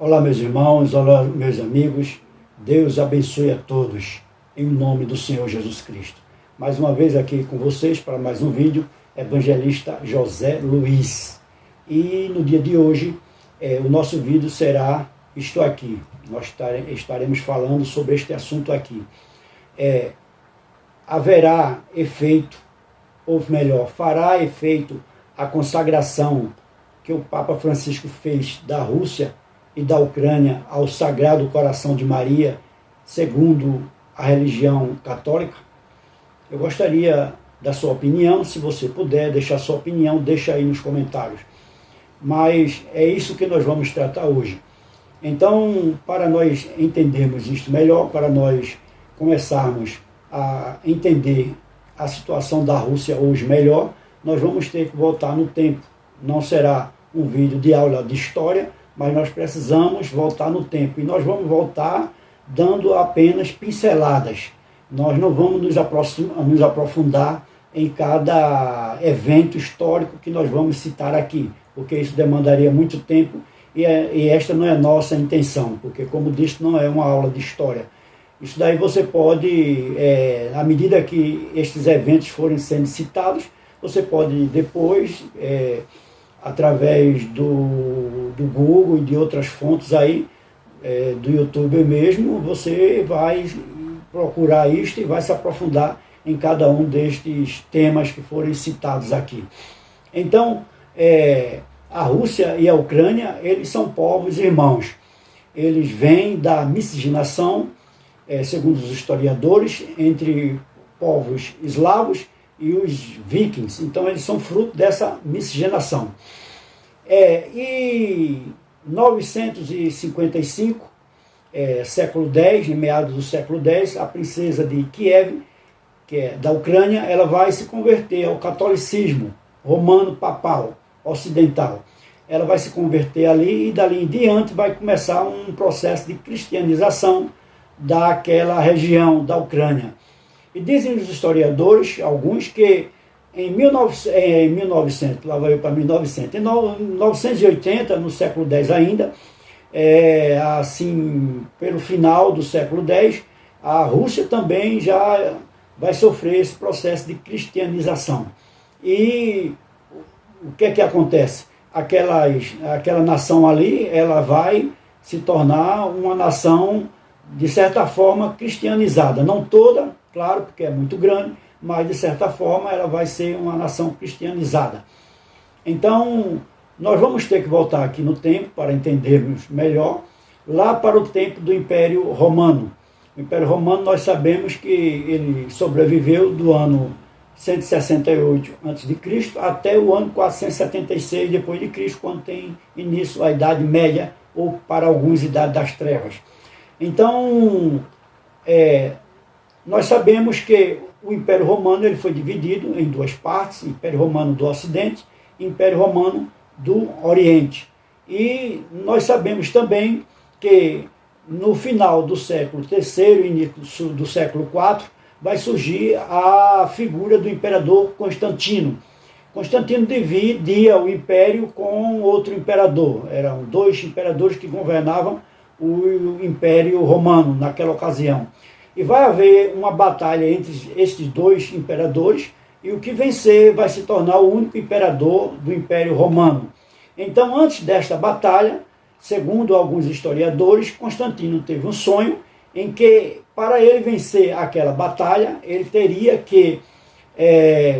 Olá, meus irmãos, olá, meus amigos. Deus abençoe a todos, em nome do Senhor Jesus Cristo. Mais uma vez aqui com vocês para mais um vídeo, evangelista José Luiz. E no dia de hoje, o nosso vídeo será isto aqui. Nós estaremos falando sobre este assunto aqui. Haverá efeito, ou melhor, fará efeito a consagração que o Papa Francisco fez da Rússia e da Ucrânia ao Sagrado Coração de Maria, segundo a religião católica? Eu gostaria da sua opinião. Se você puder deixar sua opinião, deixa aí nos comentários. Mas é isso que nós vamos tratar hoje. Então, para nós entendermos isto melhor, para nós começarmos a entender a situação da Rússia hoje melhor, nós vamos ter que voltar no tempo. Não será um vídeo de aula de história, mas nós precisamos voltar no tempo. E nós vamos voltar dando apenas pinceladas. Nós não vamos nos aprofundar em cada evento histórico que nós vamos citar aqui, porque isso demandaria muito tempo e esta não é a nossa intenção, porque, como disse, não é uma aula de história. Isso daí você pode, à medida que estes eventos forem sendo citados, você pode depois, através do Google e de outras fontes aí, do YouTube mesmo, você vai procurar isto e vai se aprofundar em cada um destes temas que forem citados aqui. Então, a Rússia e a Ucrânia, eles são povos irmãos. Eles vêm da miscigenação, segundo os historiadores, entre povos eslavos e os vikings. Então, eles são fruto dessa miscigenação. E 955, século X, em meados do século X, a princesa de Kiev, que é da Ucrânia, ela vai se converter ao catolicismo romano papal ocidental. Ela vai se converter ali e dali em diante vai começar um processo de cristianização daquela região da Ucrânia. E dizem os historiadores, alguns, que em 1900, lá vai eu para 1900, em 980, no século X ainda, assim, pelo final do século X, a Rússia também já vai sofrer esse processo de cristianização. E o que é que acontece? Aquela nação ali, ela vai se tornar uma nação, de certa forma, cristianizada. Não toda, claro, porque é muito grande, mas de certa forma ela vai ser uma nação cristianizada. Então, nós vamos ter que voltar aqui no tempo para entendermos melhor, lá para o tempo do Império Romano. O Império Romano, nós sabemos que ele sobreviveu do ano 168 a.C. até o ano 476 depois de Cristo, quando tem início a Idade Média, ou para alguns, Idade das Trevas. Então, nós sabemos que o Império Romano ele foi dividido em duas partes: Império Romano do Ocidente e Império Romano do Oriente. E nós sabemos também que no final do século III e início do século IV vai surgir a figura do imperador Constantino. Constantino dividia o império com outro imperador. Eram dois imperadores que governavam o Império Romano naquela ocasião. E vai haver uma batalha entre esses dois imperadores, e o que vencer vai se tornar o único imperador do Império Romano. Então, antes desta batalha, segundo alguns historiadores, Constantino teve um sonho em que, para ele vencer aquela batalha, ele teria que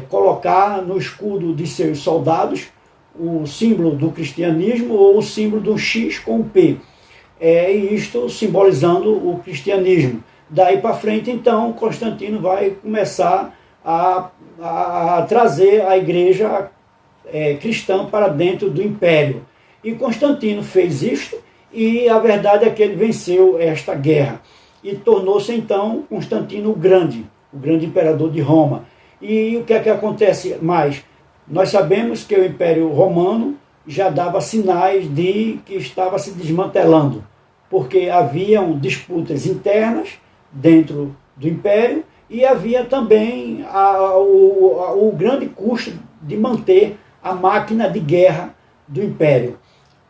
colocar no escudo de seus soldados o símbolo do cristianismo, ou o símbolo do X com o P. E isto simbolizando o cristianismo. Daí para frente, então, Constantino vai começar a trazer a igreja cristã para dentro do império. E Constantino fez isto, e a verdade é que ele venceu esta guerra. E tornou-se, então, Constantino o grande imperador de Roma. E o que é que acontece mais? Nós sabemos que o Império Romano já dava sinais de que estava se desmantelando, porque haviam disputas internas dentro do Império e havia também o grande custo de manter a máquina de guerra do Império.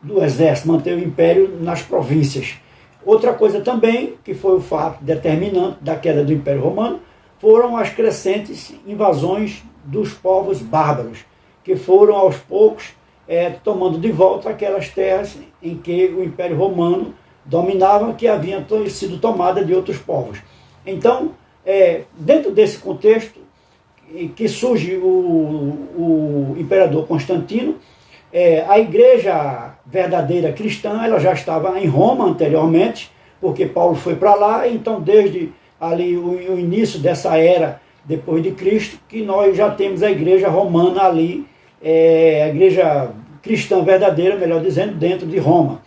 do exército, manter o império nas províncias. Outra coisa também, que foi o fato determinante da queda do Império Romano, foram as crescentes invasões dos povos bárbaros, que foram aos poucos tomando de volta aquelas terras em que o Império Romano dominava, que haviam sido tomadas de outros povos. Então, dentro desse contexto, que surge o imperador Constantino, a igreja verdadeira cristã, ela já estava em Roma anteriormente, porque Paulo foi para lá, então desde ali o início dessa era depois de Cristo, que nós já temos a igreja romana ali, a igreja cristã verdadeira, melhor dizendo, dentro de Roma.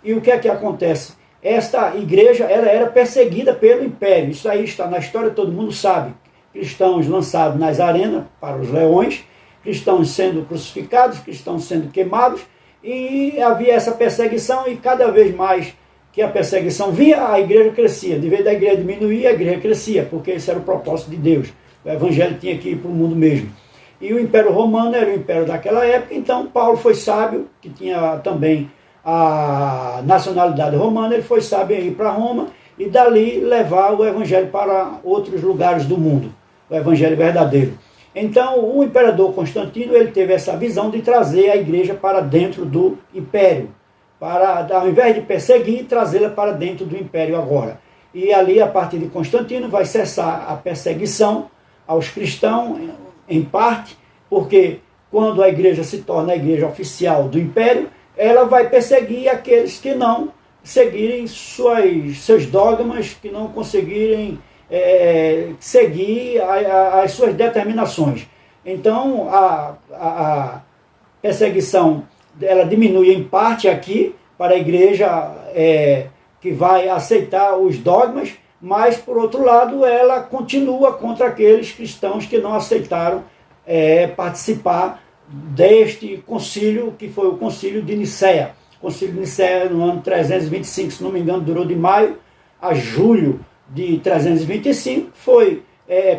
E o que é que acontece? Esta igreja, ela era perseguida pelo império, isso aí está na história, todo mundo sabe. Cristãos lançados nas arenas para os leões, cristãos sendo crucificados, cristãos sendo queimados, e havia essa perseguição, e cada vez mais que a perseguição vinha, a igreja crescia. De vez da igreja diminuir, a igreja crescia, porque esse era o propósito de Deus. O evangelho tinha que ir para o mundo mesmo. E o Império Romano era o império daquela época, então Paulo foi sábio, que tinha também a nacionalidade romana, ele foi sábio em ir para Roma e dali levar o evangelho para outros lugares do mundo, o evangelho verdadeiro. Então o imperador Constantino, ele teve essa visão de trazer a igreja para dentro do império, para, ao invés de perseguir, trazê-la para dentro do império agora. E ali, a partir de Constantino, vai cessar a perseguição aos cristãos, em parte, porque quando a igreja se torna a igreja oficial do império, ela vai perseguir aqueles que não seguirem seus dogmas, que não conseguirem seguir as suas determinações. Então, a perseguição ela diminui em parte aqui para a igreja que vai aceitar os dogmas, mas, por outro lado, ela continua contra aqueles cristãos que não aceitaram participar deste concílio, que foi o concílio de Nicéia. O concílio de Nicéia, no ano 325, se não me engano, durou de maio a julho de 325, foi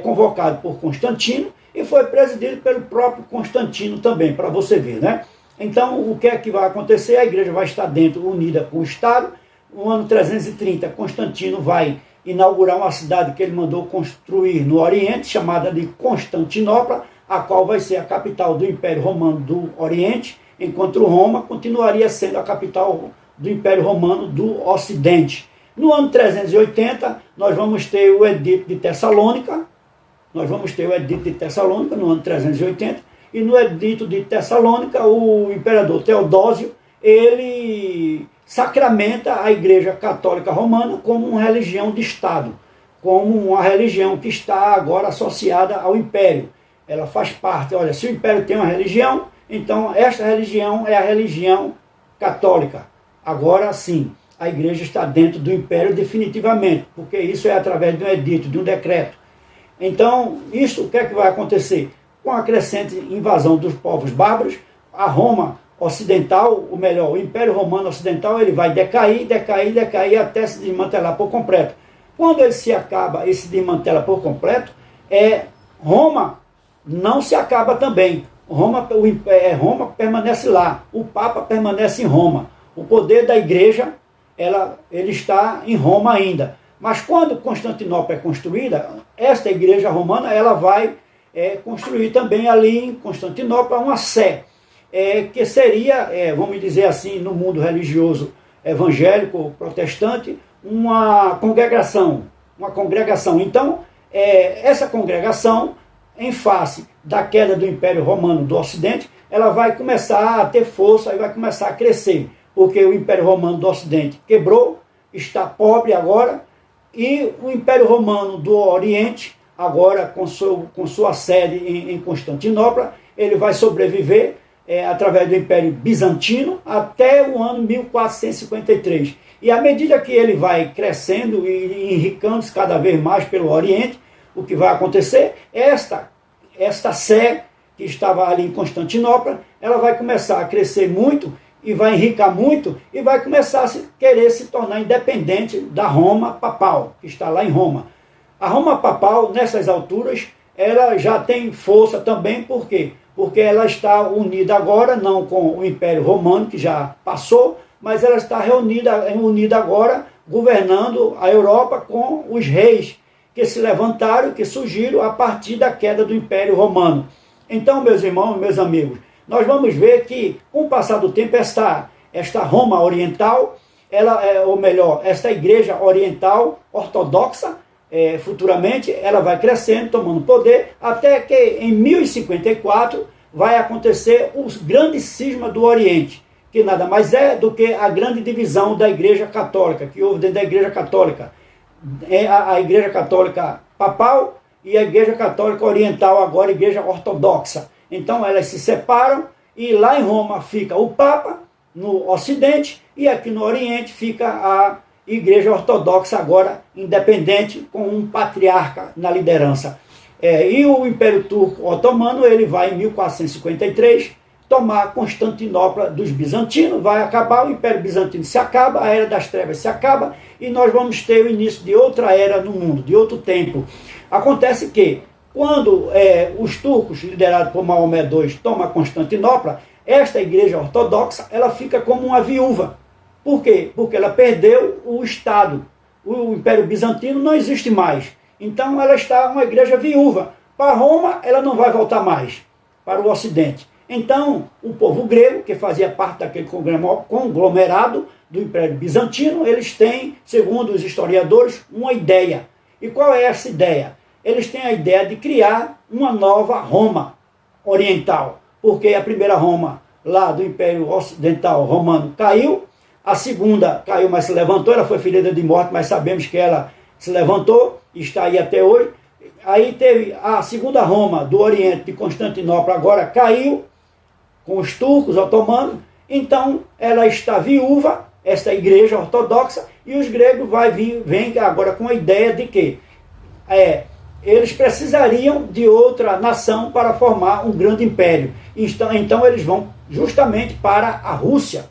convocado por Constantino e foi presidido pelo próprio Constantino também, para você ver, né? Então, o que é que vai acontecer? A igreja vai estar dentro, unida com o Estado. No ano 330, Constantino vai inaugurar uma cidade que ele mandou construir no Oriente, chamada de Constantinopla, a qual vai ser a capital do Império Romano do Oriente, enquanto Roma continuaria sendo a capital do Império Romano do Ocidente. No ano 380, nós vamos ter o Edito de Tessalônica, no ano 380, e no Edito de Tessalônica, o imperador Teodósio, ele sacramenta a Igreja Católica Romana como uma religião de Estado, como uma religião que está agora associada ao Império. Ela faz parte, olha, se o Império tem uma religião, então esta religião é a religião católica. Agora sim, a Igreja está dentro do Império definitivamente, porque isso é através de um edito, de um decreto. Então, isso, o que é que vai acontecer? Com a crescente invasão dos povos bárbaros, a Roma ocidental, ou melhor, o Império Romano Ocidental, ele vai decair até se desmantelar por completo. Quando ele se desmantela por completo, Roma não se acaba também. Roma permanece lá, o Papa permanece em Roma. O poder da igreja, ele está em Roma ainda. Mas quando Constantinopla é construída, esta igreja romana, ela vai construir também ali em Constantinopla uma sé, que seria, vamos dizer assim, no mundo religioso evangélico, protestante, uma congregação. Então, essa congregação, em face da queda do Império Romano do Ocidente, ela vai começar a ter força e vai começar a crescer, porque o Império Romano do Ocidente quebrou, está pobre agora, e o Império Romano do Oriente, agora com sua sede em Constantinopla, ele vai sobreviver através do Império Bizantino até o ano 1453. E à medida que ele vai crescendo e enricando-se cada vez mais pelo Oriente, o que vai acontecer? Esta sé que estava ali em Constantinopla, ela vai começar a crescer muito e vai enricar muito e vai começar a querer se tornar independente da Roma papal, que está lá em Roma. A Roma papal, nessas alturas, ela já tem força também, por quê? porque ela está unida agora, não com o Império Romano, que já passou, mas ela está unida agora, governando a Europa com os reis que se levantaram, que surgiram a partir da queda do Império Romano. Então, meus irmãos, meus amigos, nós vamos ver que, com o passar do tempo, esta Roma oriental, ou melhor, esta igreja oriental ortodoxa, futuramente, ela vai crescendo, tomando poder, até que em 1054 vai acontecer o grande cisma do Oriente, que nada mais é do que a grande divisão da Igreja Católica, que houve dentro da Igreja Católica. A Igreja Católica Papal e a Igreja Católica Oriental, agora a Igreja Ortodoxa. Então elas se separam e lá em Roma fica o Papa, no Ocidente, e aqui no Oriente fica a Igreja Ortodoxa, agora independente, com um patriarca na liderança. E o Império Turco Otomano, ele vai em 1453 tomar Constantinopla dos bizantinos, vai acabar, o Império Bizantino se acaba, a Era das Trevas se acaba, e nós vamos ter o início de outra era no mundo, de outro tempo. Acontece que, quando os turcos, liderados por Maomé II, tomam Constantinopla, esta igreja ortodoxa, ela fica como uma viúva. Por quê? Porque ela perdeu o Estado. O Império Bizantino não existe mais. Então ela está uma igreja viúva. Para Roma, ela não vai voltar mais, para o Ocidente. Então, o povo grego, que fazia parte daquele conglomerado do Império Bizantino, eles têm, segundo os historiadores, uma ideia. E qual é essa ideia? Eles têm a ideia de criar uma nova Roma oriental, porque a primeira Roma, lá do Império Ocidental Romano, caiu, a segunda caiu, mas se levantou, ela foi ferida de morte, mas sabemos que ela se levantou, e está aí até hoje. Aí teve a segunda Roma do Oriente, de Constantinopla, agora caiu, com os turcos otomanos, então ela está viúva, essa igreja ortodoxa, e os gregos vêm agora com a ideia de que eles precisariam de outra nação para formar um grande império. Então eles vão justamente para a Rússia,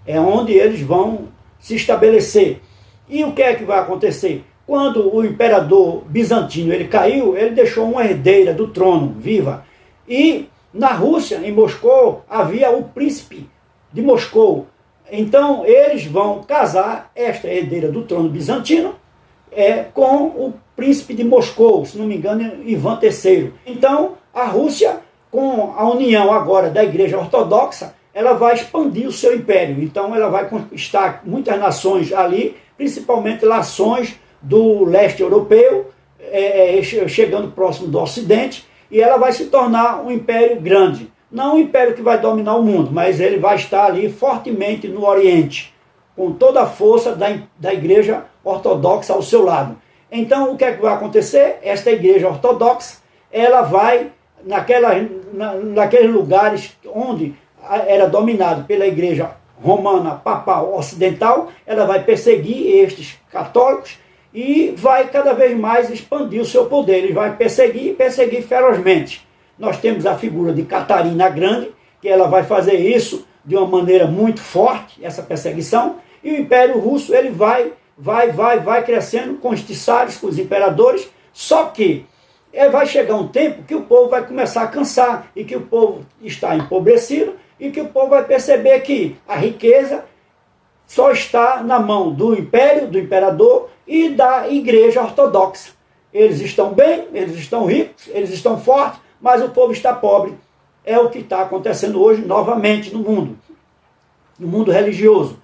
onde eles vão se estabelecer. E o que é que vai acontecer? Quando o imperador bizantino ele caiu, ele deixou uma herdeira do trono viva. E na Rússia, em Moscou, havia o príncipe de Moscou. Então eles vão casar esta herdeira do trono bizantino com o príncipe de Moscou, se não me engano, Ivan III. Então a Rússia, com a união agora da igreja ortodoxa, ela vai expandir o seu império. Então ela vai conquistar muitas nações ali, principalmente nações do leste europeu, chegando próximo do Ocidente, e ela vai se tornar um império grande. Não um império que vai dominar o mundo, mas ele vai estar ali fortemente no Oriente, com toda a força da igreja ortodoxa ao seu lado. Então, o que é que vai acontecer? Esta igreja ortodoxa, ela vai, naqueles lugares onde era dominado pela igreja romana, papal, ocidental, ela vai perseguir estes católicos e vai cada vez mais expandir o seu poder. Ele vai perseguir ferozmente. Nós temos a figura de Catarina Grande, que ela vai fazer isso de uma maneira muito forte, essa perseguição, e o Império Russo ele vai crescendo com os tissários, com os imperadores, só que vai chegar um tempo que o povo vai começar a cansar, e que o povo está empobrecido, e que o povo vai perceber que a riqueza só está na mão do império, do imperador e da igreja ortodoxa. Eles estão bem, eles estão ricos, eles estão fortes, mas o povo está pobre. É o que está acontecendo hoje novamente no mundo religioso.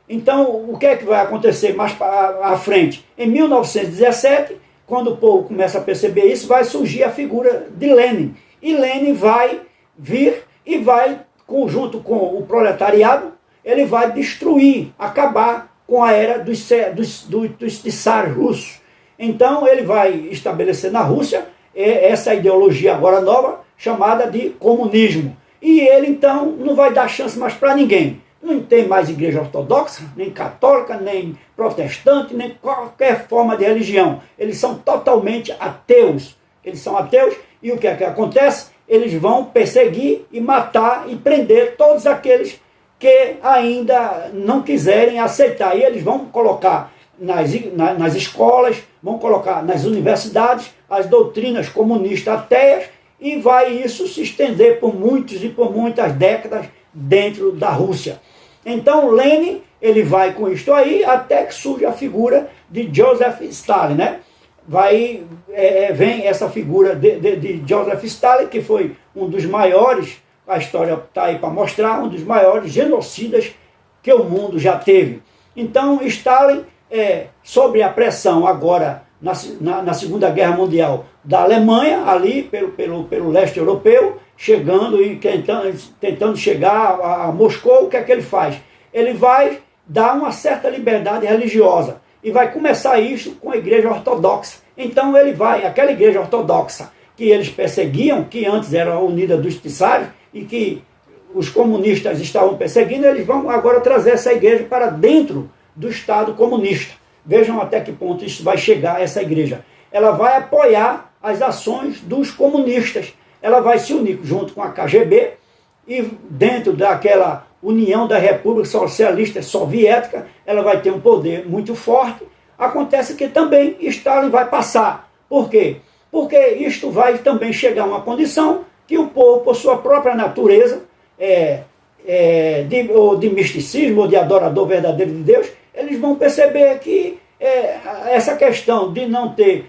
Então, o que é que vai acontecer mais à frente? Em 1917, quando o povo começa a perceber isso, vai surgir a figura de Lenin. E Lenin vai vir e vai, junto com o proletariado, ele vai destruir, acabar com a era dos tissários russos. Então, ele vai estabelecer na Rússia essa ideologia agora nova, chamada de comunismo. E ele, então, não vai dar chance mais para ninguém. Não tem mais igreja ortodoxa, nem católica, nem protestante, nem qualquer forma de religião. Eles são totalmente ateus. Eles são ateus e o que é que acontece? Eles vão perseguir e matar e prender todos aqueles que ainda não quiserem aceitar. E eles vão colocar nas escolas, vão colocar nas universidades as doutrinas comunistas ateias e vai isso se estender por muitos e por muitas décadas dentro da Rússia. Então Lenin, ele vai com isto aí até que surge a figura de Joseph Stalin, né? Vem essa figura de Joseph Stalin, que foi um dos maiores, a história está aí para mostrar, um dos maiores genocidas que o mundo já teve. Então Stalin, sob a pressão agora na Segunda Guerra Mundial da Alemanha, ali pelo leste europeu, chegando e tentando chegar a Moscou, o que é que ele faz? Ele vai dar uma certa liberdade religiosa e vai começar isso com a igreja ortodoxa. Então aquela igreja ortodoxa que eles perseguiam, que antes era a Unida dos Tissários e que os comunistas estavam perseguindo, eles vão agora trazer essa igreja para dentro do Estado comunista. Vejam até que ponto isso vai chegar, essa igreja. Ela vai apoiar as ações dos comunistas. Ela vai se unir junto com a KGB e dentro daquela União da República Socialista Soviética, ela vai ter um poder muito forte. Acontece que também Stalin vai passar. Por quê? Porque isto vai também chegar a uma condição que o povo, por sua própria natureza, de misticismo, ou de adorador verdadeiro de Deus, eles vão perceber que essa questão de não ter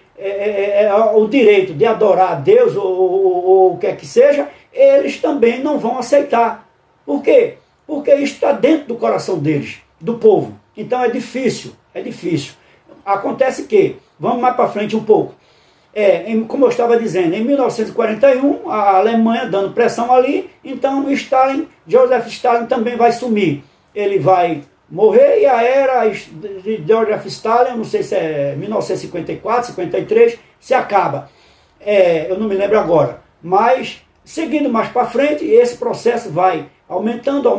o direito de adorar a Deus, ou o que é que seja, eles também não vão aceitar. Por quê? Porque isso está dentro do coração deles, do povo. Então é difícil. Acontece que, vamos mais para frente um pouco, como eu estava dizendo, em 1941, a Alemanha dando pressão ali, então Joseph Stalin também vai sumir. Ele vai morrer e a era de Joseph Stalin, não sei se é 1954, 53, se acaba. Eu não me lembro agora. Mas, seguindo mais para frente, esse processo vai aumentando,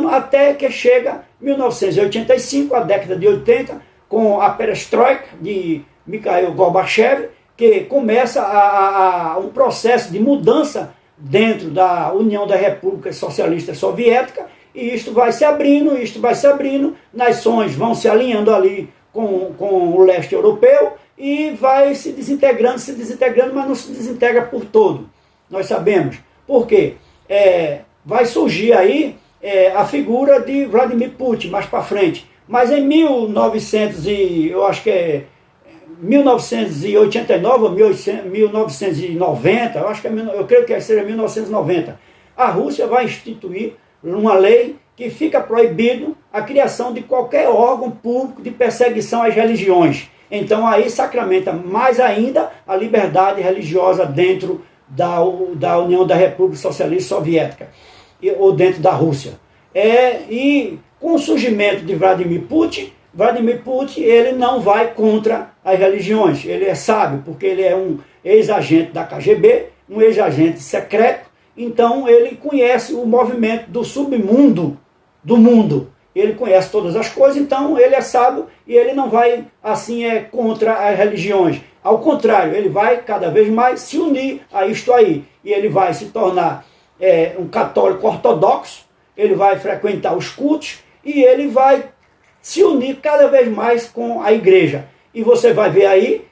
até que chega 1985, a década de 80, com a perestroika de Mikhail Gorbachev, que começa um processo de mudança dentro da União da República Socialista Soviética, e isto vai se abrindo, nações vão se alinhando ali com o leste europeu, e vai se desintegrando, mas não se desintegra por todo. Nós sabemos. Por quê? Vai surgir aí a figura de Vladimir Putin mais para frente. Mas em 1989 ou 1990, eu creio que seja 1990, a Rússia vai instituir uma lei que fica proibido a criação de qualquer órgão público de perseguição às religiões. Então aí sacramenta mais ainda a liberdade religiosa dentro da União da República Socialista Soviética, ou dentro da Rússia. E com o surgimento de Vladimir Putin, ele não vai contra as religiões. Ele é sábio, porque ele é um ex-agente da KGB, um ex-agente secreto. Então ele conhece o movimento do submundo do mundo. Ele conhece todas as coisas, então ele é sábio e ele não vai assim contra as religiões. Ao contrário, ele vai cada vez mais se unir a isto aí. E ele vai se tornar um católico ortodoxo, ele vai frequentar os cultos e ele vai se unir cada vez mais com a igreja. E você vai ver aí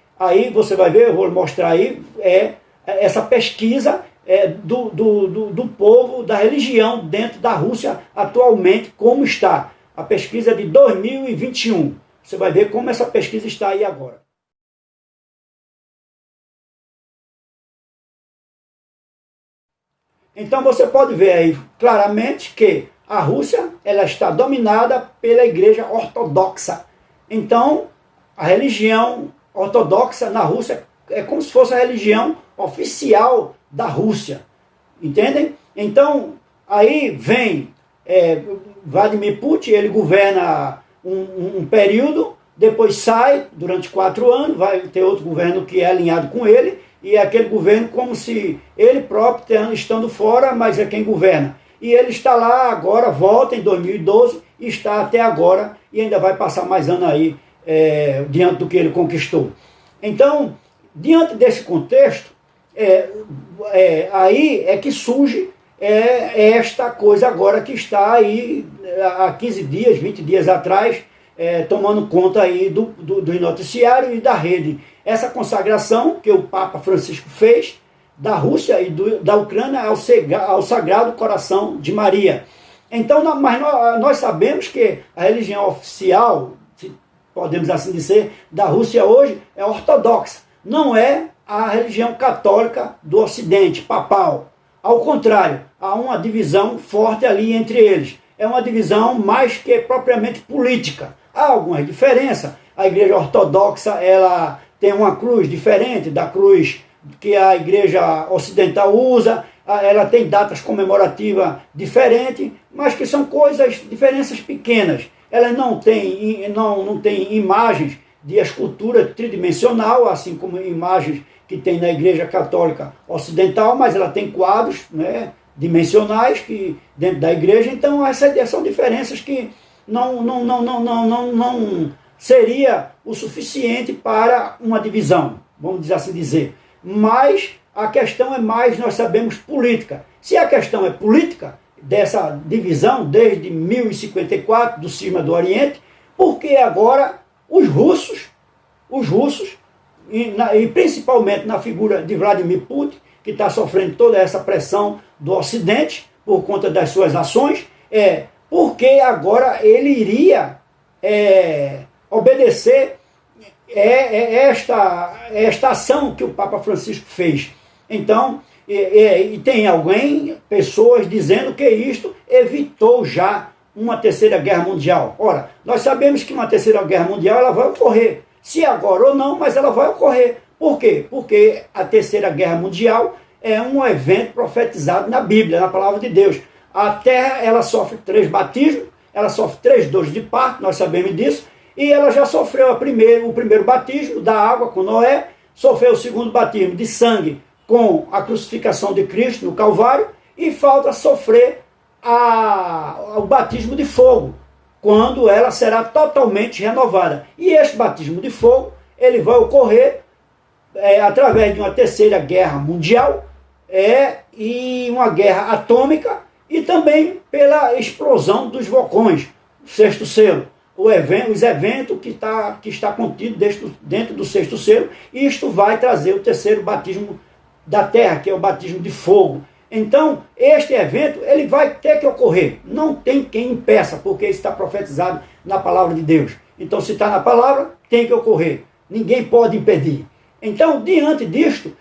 você vai ver, eu vou mostrar aí, essa pesquisa do povo, da religião dentro da Rússia atualmente, como está. A pesquisa de 2021. Você vai ver como essa pesquisa está aí agora. Então você pode ver aí claramente que a Rússia ela está dominada pela igreja ortodoxa. Então a religião ortodoxa na Rússia é como se fosse a religião oficial da Rússia. Entendem? Então aí vem Vladimir Putin, ele governa um período, depois sai durante 4 anos, vai ter outro governo que é alinhado com ele, e é aquele governo como se ele próprio estando fora, mas é quem governa. E ele está lá agora, volta em 2012, e está até agora, e ainda vai passar mais anos aí, diante do que ele conquistou. Então, diante desse contexto, aí é que surge esta coisa agora que está aí há 15 dias, 20 dias atrás, tomando conta aí do noticiário e da rede. Essa consagração que o Papa Francisco fez, da Rússia e da Ucrânia ao Sagrado Coração de Maria. Então, mas nós sabemos que a religião oficial, se podemos assim dizer, da Rússia hoje é ortodoxa. Não é a religião católica do Ocidente, papal. Ao contrário, há uma divisão forte ali entre eles. É uma divisão mais que propriamente política. Há algumas diferenças. A igreja ortodoxa, ela tem uma cruz diferente da cruz que a igreja ocidental usa, ela tem datas comemorativas diferentes, mas que são diferenças pequenas. Ela não tem imagens de escultura tridimensional, assim como imagens que tem na igreja católica ocidental, mas ela tem quadros, né, dimensionais que, dentro da igreja. Então essas são diferenças que não seria o suficiente para uma divisão, vamos dizer assim dizer. Mas a questão é mais, nós sabemos, política. Se a questão é política, dessa divisão desde 1054 do Cisma do Oriente, porque agora os russos, e principalmente na figura de Vladimir Putin, que está sofrendo toda essa pressão do Ocidente por conta das suas ações, porque agora ele iria obedecer esta ação que o Papa Francisco fez. Então, e tem pessoas dizendo que isto evitou já uma terceira guerra mundial. Ora, nós sabemos que uma terceira guerra mundial ela vai ocorrer, se agora ou não, mas ela vai ocorrer. Por quê? Porque a terceira guerra mundial é um evento profetizado na Bíblia, na palavra de Deus. A terra, ela sofre 3 batismos, ela sofre 3 dores de parto, nós sabemos disso, e ela já sofreu o primeiro batismo da água com Noé, sofreu o segundo batismo de sangue com a crucificação de Cristo no Calvário, e falta sofrer o batismo de fogo, quando ela será totalmente renovada. E este batismo de fogo, ele vai ocorrer através de uma terceira guerra mundial, e uma guerra atômica, e também pela explosão dos vulcões, o sexto selo. Os eventos que está contido dentro do sexto selo, e isto vai trazer o terceiro batismo da terra, que é o batismo de fogo. Então, este evento, ele vai ter que ocorrer. Não tem quem impeça, porque está profetizado na palavra de Deus. Então, se está na palavra, tem que ocorrer. Ninguém pode impedir. Então, diante disto,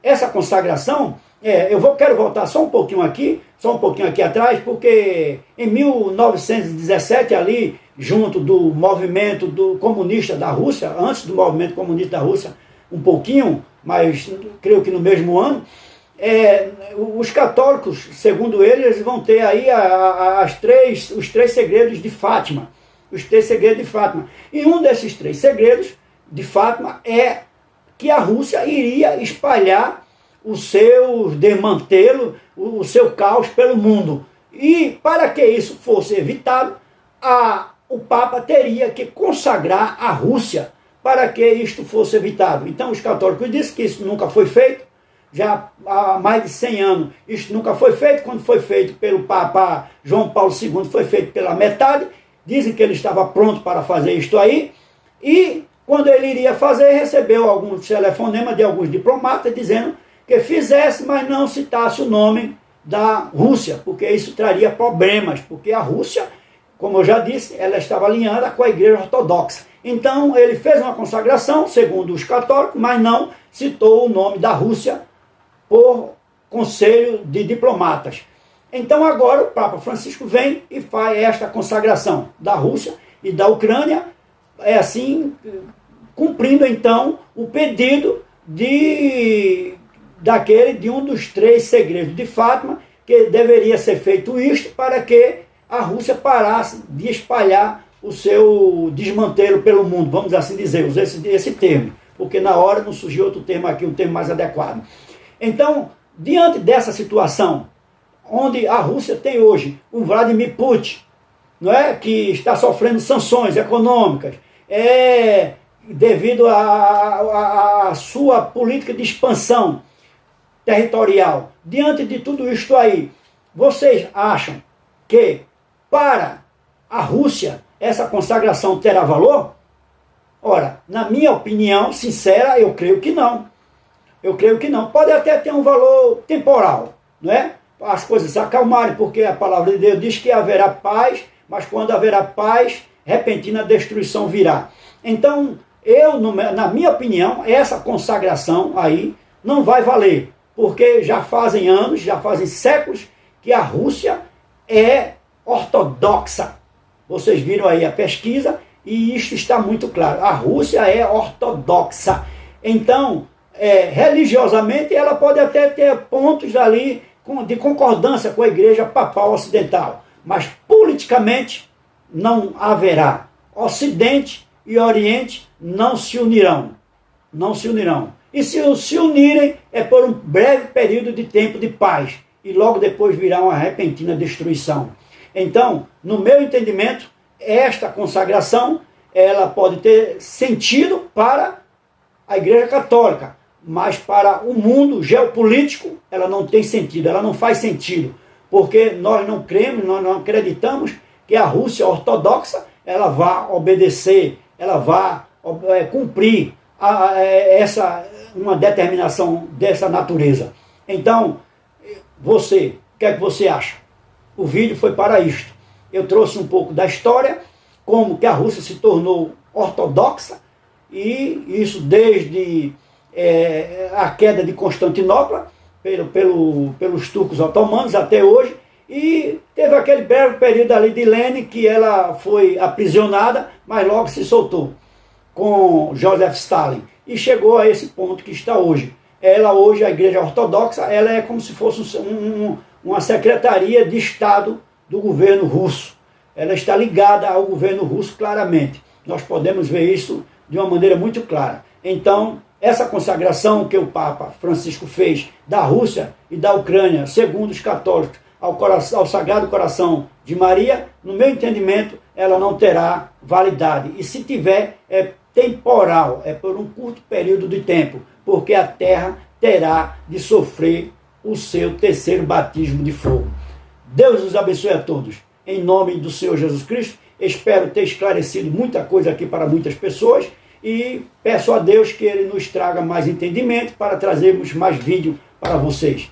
essa consagração, quero voltar só um pouquinho aqui atrás, porque em 1917, ali, junto do movimento comunista da Rússia, antes do movimento comunista da Rússia, um pouquinho, mas creio que no mesmo ano, os católicos, segundo eles vão ter aí os 3 segredos de Fátima. Os 3 segredos de Fátima. E um desses 3 segredos de Fátima é que a Rússia iria espalhar o seu desmantelo, o seu caos pelo mundo. E para que isso fosse evitado, o Papa teria que consagrar a Rússia para que isto fosse evitado. Então os católicos dizem que isso nunca foi feito, já há mais de 100 anos isso nunca foi feito. Quando foi feito pelo Papa João Paulo II, foi feito pela metade. Dizem que ele estava pronto para fazer isto aí, e quando ele iria fazer, recebeu alguns telefonemas de alguns diplomatas dizendo que fizesse, mas não citasse o nome da Rússia, porque isso traria problemas, porque a Rússia, como eu já disse, ela estava alinhada com a igreja ortodoxa. Então ele fez uma consagração, segundo os católicos, mas não citou o nome da Rússia por conselho de diplomatas. Então agora o Papa Francisco vem e faz esta consagração da Rússia e da Ucrânia, assim, cumprindo então o pedido de um dos 3 segredos de Fátima, que deveria ser feito isto para que a Rússia parasse de espalhar o seu desmantelo pelo mundo, vamos assim dizer, usar esse termo, porque na hora não surgiu outro termo aqui, um termo mais adequado. Então, diante dessa situação, onde a Rússia tem hoje um Vladimir Putin, não é, que está sofrendo sanções econômicas, devido à sua política de expansão territorial. Diante de tudo isto aí, vocês acham que para a Rússia essa consagração terá valor? Ora, na minha opinião sincera, eu creio que não. Eu creio que não. Pode até ter um valor temporal, não é? As coisas se acalmarem, porque a palavra de Deus diz que haverá paz, mas quando haverá paz, repentina destruição virá. Então, na minha opinião, essa consagração aí não vai valer, porque já fazem anos, já fazem séculos que a Rússia é ortodoxa. Vocês viram aí a pesquisa e isso está muito claro. A Rússia é ortodoxa. Então, religiosamente, ela pode até ter pontos ali de concordância com a igreja papal ocidental, mas politicamente não haverá. Ocidente e Oriente não se unirão. Não se unirão. E se se unirem, é por um breve período de tempo de paz. E logo depois virá uma repentina destruição. Então, no meu entendimento, esta consagração, ela pode ter sentido para a Igreja Católica, mas para o mundo geopolítico, ela não tem sentido, ela não faz sentido. Porque nós não cremos, nós não acreditamos que a Rússia ortodoxa, ela vá obedecer, ela vá cumprir uma determinação dessa natureza. Então, você, o que é que você acha? O vídeo foi para isto. Eu trouxe um pouco da história, como que a Rússia se tornou ortodoxa, e isso desde a queda de Constantinopla, pelos turcos otomanos até hoje, e teve aquele breve período ali de Lenin, que ela foi aprisionada, mas logo se soltou, com Joseph Stalin, e chegou a esse ponto que está hoje. Ela hoje, a Igreja Ortodoxa, ela é como se fosse uma secretaria de Estado do governo russo. Ela está ligada ao governo russo claramente. Nós podemos ver isso de uma maneira muito clara. Então, essa consagração que o Papa Francisco fez da Rússia e da Ucrânia, segundo os católicos, ao Sagrado Coração de Maria, no meu entendimento, ela não terá validade. E se tiver, é temporal, é por um curto período de tempo, porque a terra terá de sofrer o seu terceiro batismo de fogo. Deus os abençoe a todos. Em nome do Senhor Jesus Cristo, espero ter esclarecido muita coisa aqui para muitas pessoas e peço a Deus que Ele nos traga mais entendimento para trazermos mais vídeo para vocês.